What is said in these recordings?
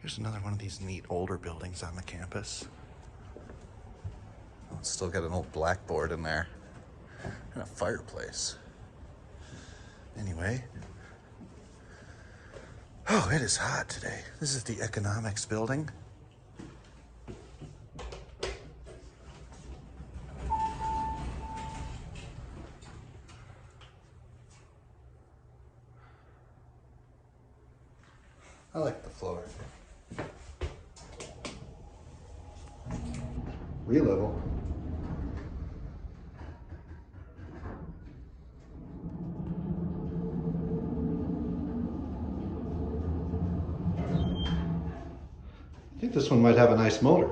Here's another one of these neat older buildings on the campus. Oh, it's still got an old blackboard in there and a fireplace. Anyway, oh, it is hot today. This is the economics building. I like the floor. Re-level. I think this one might have a nice motor.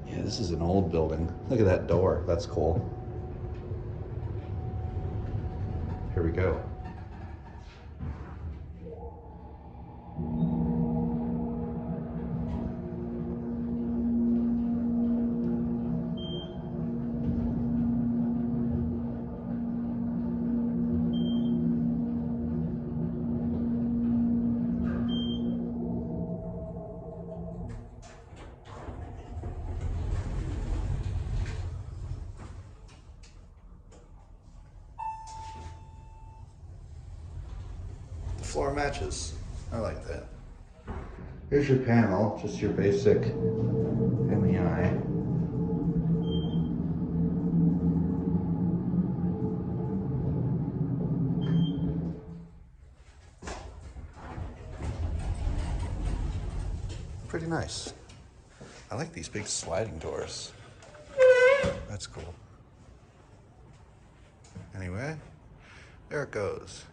Yeah, this is an old building. Look at that door. That's cool. Here we go. The floor matches. I like that. Here's your panel, just your basic MEI. Pretty nice. I like these big sliding doors. That's cool. Anyway, there it goes.